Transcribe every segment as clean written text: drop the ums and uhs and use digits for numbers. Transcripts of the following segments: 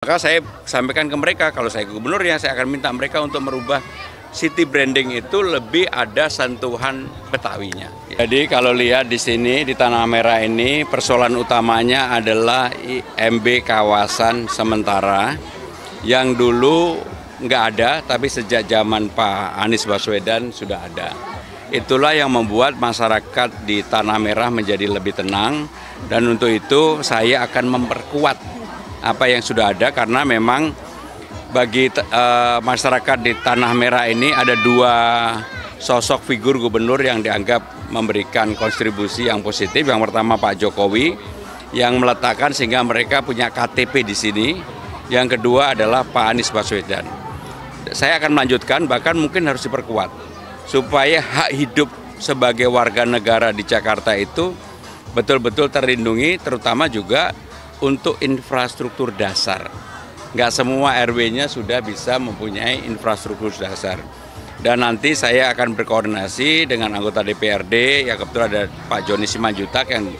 Maka saya sampaikan ke mereka, kalau saya gubernurnya, saya akan minta mereka untuk merubah city branding itu lebih ada sentuhan Betawinya. Jadi kalau lihat di sini, di Tanah Merah ini, persoalan utamanya adalah IMB kawasan sementara yang dulu nggak ada, tapi sejak zaman Pak Anies Baswedan sudah ada. Itulah yang membuat masyarakat di Tanah Merah menjadi lebih tenang, dan untuk itu saya akan memperkuat apa yang sudah ada, karena memang bagi masyarakat di Tanah Merah ini ada dua sosok figur gubernur yang dianggap memberikan kontribusi yang positif. Yang pertama Pak Jokowi yang meletakkan sehingga mereka punya KTP di sini. Yang kedua adalah Pak Anies Baswedan. Saya akan melanjutkan, bahkan mungkin harus diperkuat supaya hak hidup sebagai warga negara di Jakarta itu betul-betul terlindungi, terutama juga untuk infrastruktur dasar. Nggak semua RW-nya sudah bisa mempunyai infrastruktur dasar. Dan nanti saya akan berkoordinasi dengan anggota DPRD, yang kebetulan ada Pak Joni Simanjutak yang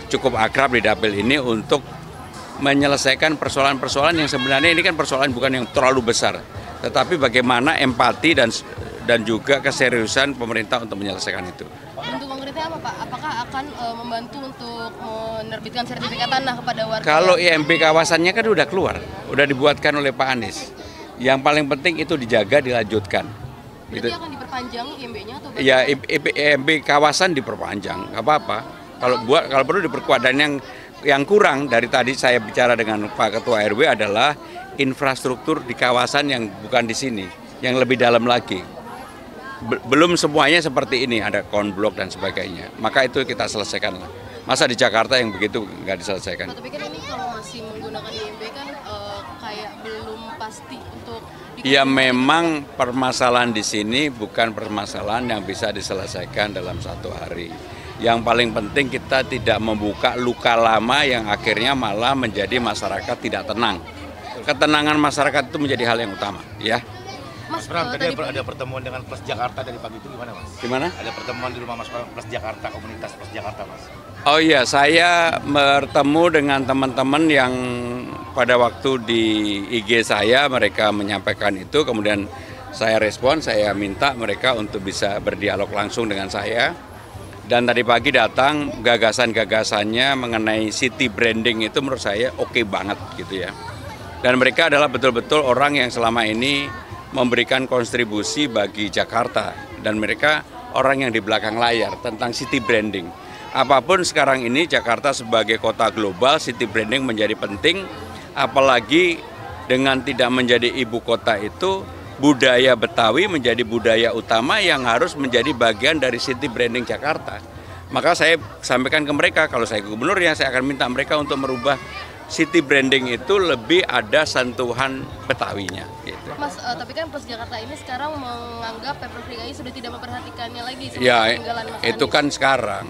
cukup akrab di dapil ini, untuk menyelesaikan persoalan-persoalan yang sebenarnya ini kan persoalan bukan yang terlalu besar. Tetapi bagaimana empati dan juga keseriusan pemerintah untuk menyelesaikan itu. Bentuk konkretnya apa Pak? Apakah akan membantu untuk menerbitkan sertifikat tanah kepada warga? Kalau IMB kawasannya kan udah keluar, udah dibuatkan oleh Pak Anies. Yang paling penting itu dijaga, dilanjutkan. Berarti akan diperpanjang IMB-nya atau bagaimana? Ya, IMB kawasan diperpanjang, nggak apa-apa. Kalau perlu diperkuat. Dan yang kurang dari tadi saya bicara dengan Pak Ketua RW adalah infrastruktur di kawasan yang bukan di sini, yang lebih dalam lagi. Belum semuanya seperti ini, ada konblok dan sebagainya. Maka itu kita selesaikan lah. Masa di Jakarta yang begitu nggak diselesaikan? Tapi kan ini kalau masih menggunakan IMB kan kayak belum pasti untuk... Ya memang permasalahan di sini bukan permasalahan yang bisa diselesaikan dalam satu hari. Yang paling penting kita tidak membuka luka lama yang akhirnya malah menjadi masyarakat tidak tenang. Ketenangan masyarakat itu menjadi hal yang utama, ya. Mas Pram, tadi ada pertemuan dengan Plus Jakarta dari pagi itu gimana Mas? Gimana? Ada pertemuan di rumah Mas Pram, Plus Jakarta, komunitas Plus Jakarta Mas. Oh iya, saya bertemu dengan teman-teman yang pada waktu di IG saya mereka menyampaikan itu, kemudian saya respon, saya minta mereka untuk bisa berdialog langsung dengan saya. Dan tadi pagi datang, gagasan-gagasannya mengenai city branding itu menurut saya oke banget gitu ya. Dan mereka adalah betul-betul orang yang selama ini memberikan kontribusi bagi Jakarta, dan mereka orang yang di belakang layar tentang city branding. Apapun sekarang ini Jakarta sebagai kota global, city branding menjadi penting, apalagi dengan tidak menjadi ibu kota itu, budaya Betawi menjadi budaya utama yang harus menjadi bagian dari city branding Jakarta. Maka saya sampaikan ke mereka, kalau saya gubernurnya, saya akan minta mereka untuk merubah city branding itu lebih ada sentuhan Betawinya. Gitu. Mas, tapi kan Plus Jakarta ini sekarang menganggap Pemprov DKI sudah tidak memperhatikannya lagi. Ya, Mas itu Anies. kan sekarang.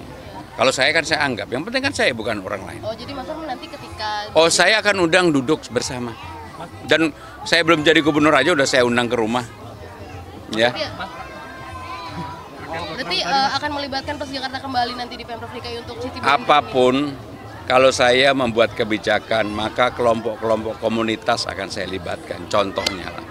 Kalau saya kan saya anggap, yang penting kan saya bukan orang lain. Oh, jadi Mas Pram nanti ketika... Oh, saya akan undang duduk bersama. Dan saya belum jadi gubernur aja udah saya undang ke rumah. Ya. Berarti akan melibatkan Plus Jakarta kembali nanti di Pemprov DKI untuk city branding. Apapun, kalau saya membuat kebijakan, maka kelompok-kelompok komunitas akan saya libatkan. Contohnya lah,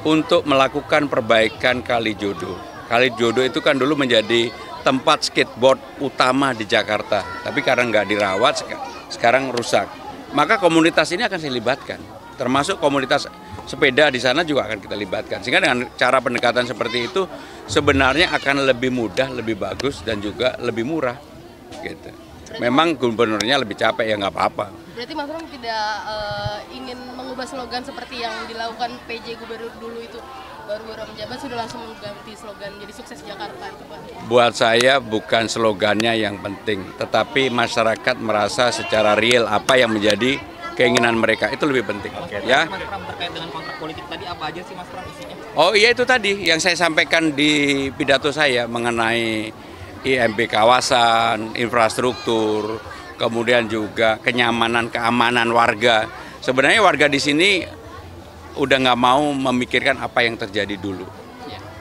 untuk melakukan perbaikan Kalijodo. Kalijodo itu kan dulu menjadi tempat skateboard utama di Jakarta. Tapi karena nggak dirawat, sekarang rusak. Maka komunitas ini akan saya libatkan. Termasuk komunitas sepeda di sana juga akan kita libatkan. Sehingga dengan cara pendekatan seperti itu, sebenarnya akan lebih mudah, lebih bagus, dan juga lebih murah. Gitu. Memang gubernurnya lebih capek, ya nggak apa-apa. Berarti Mas Pram tidak ingin mengubah slogan seperti yang dilakukan PJ Gubernur dulu itu, baru-baru menjabat sudah langsung mengganti slogan jadi sukses Jakarta itu Pak? Buat saya bukan slogannya yang penting, tetapi masyarakat merasa secara real apa yang menjadi keinginan mereka, itu lebih penting. Oke, ya. Mas Pram, terkait dengan kontrak politik tadi apa aja sih Mas Pram isinya? Oh iya, itu tadi yang saya sampaikan di pidato saya mengenai IMB kawasan, infrastruktur, kemudian juga kenyamanan, keamanan warga. Sebenarnya warga di sini udah nggak mau memikirkan apa yang terjadi dulu,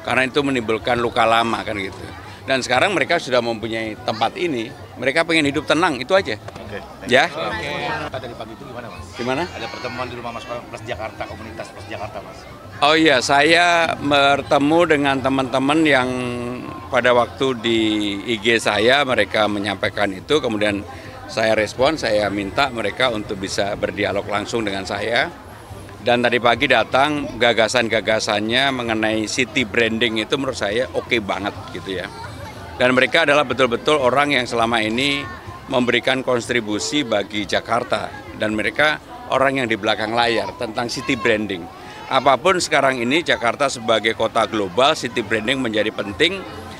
karena itu menimbulkan luka lama kan gitu. Dan sekarang mereka sudah mempunyai tempat ini, mereka pengen hidup tenang, itu aja. Oke. Ya, Jakarta dari pagi itu gimana Mas? gimana? Ada pertemuan di rumah Mas Plus Jakarta, komunitas Plus Jakarta Mas. Oh iya, saya bertemu dengan teman-teman yang pada waktu di IG saya mereka menyampaikan itu, kemudian saya respon, saya minta mereka untuk bisa berdialog langsung dengan saya. Dan tadi pagi datang gagasan-gagasannya mengenai city branding itu menurut saya oke banget gitu ya. Dan mereka adalah betul-betul orang yang selama ini memberikan kontribusi bagi Jakarta. Dan mereka orang yang di belakang layar tentang city branding. Apapun sekarang ini Jakarta sebagai kota global, city branding menjadi penting.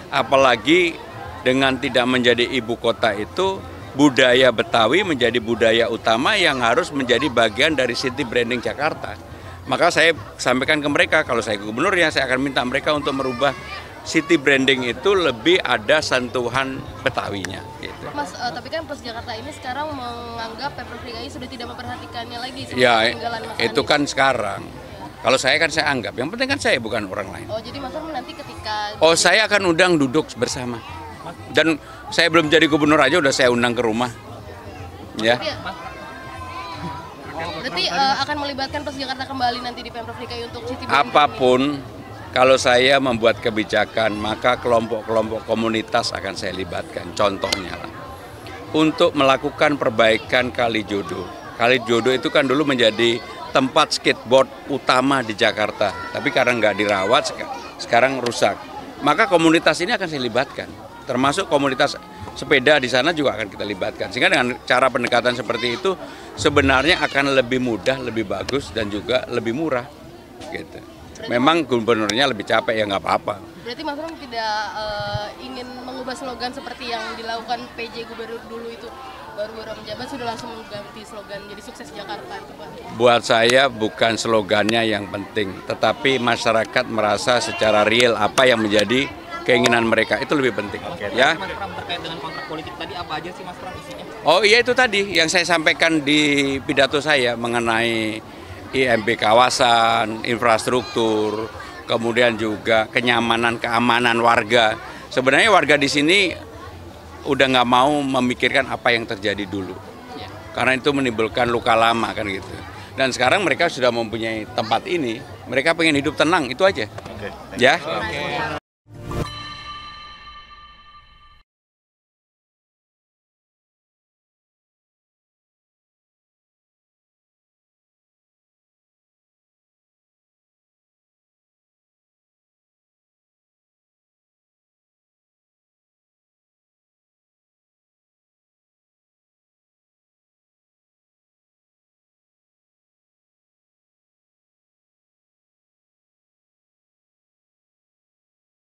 Apalagi dengan tidak menjadi ibu kota itu, budaya Betawi menjadi budaya utama yang harus menjadi bagian dari city branding Jakarta. Maka saya sampaikan ke mereka, kalau saya gubernurnya, saya akan minta mereka untuk merubah city branding itu lebih ada sentuhan Betawinya. Gitu. Mas, tapi kan Plus Jakarta ini sekarang menganggap Pemprov DKI sudah tidak memperhatikannya lagi. Ya, peninggalan Mas itu Anies. kan sekarang. Kalau saya kan saya anggap, yang penting kan saya bukan orang lain. Oh, jadi Mas Pram nanti ketika... Oh, saya akan undang duduk bersama. Dan saya belum jadi gubernur aja udah saya undang ke rumah. Ya. Berarti akan melibatkan Plus Jakarta kembali nanti di Pemprov DKI untuk city branding Apapun, kalau saya membuat kebijakan, maka kelompok-kelompok komunitas akan saya libatkan. Contohnya lah, untuk melakukan perbaikan Kalijodo. Kalijodo itu kan dulu menjadi tempat skateboard utama di Jakarta. Tapi karena nggak dirawat, sekarang rusak. Maka komunitas ini akan saya libatkan. Termasuk komunitas sepeda di sana juga akan kita libatkan. Sehingga dengan cara pendekatan seperti itu, sebenarnya akan lebih mudah, lebih bagus, dan juga lebih murah. Gitu. Memang gubernurnya lebih capek, ya nggak apa-apa. Berarti Mas Pram tidak ingin mengubah slogan seperti yang dilakukan PJ Gubernur dulu itu, baru-baru menjabat sudah langsung mengganti slogan jadi sukses Jakarta itu Pak. Buat saya bukan slogannya yang penting, tetapi masyarakat merasa secara real apa yang menjadi keinginan mereka, itu lebih penting. Ya. Mas Pram, terkait dengan kontrak politik tadi apa aja sih Mas Pram isinya? Oh iya, itu tadi yang saya sampaikan di pidato saya mengenai IMB kawasan, infrastruktur, kemudian juga kenyamanan, keamanan warga. Sebenarnya warga di sini udah nggak mau memikirkan apa yang terjadi dulu, karena itu menimbulkan luka lama kan gitu. Dan sekarang mereka sudah mempunyai tempat ini, mereka pengen hidup tenang, itu aja. Oke. Ya.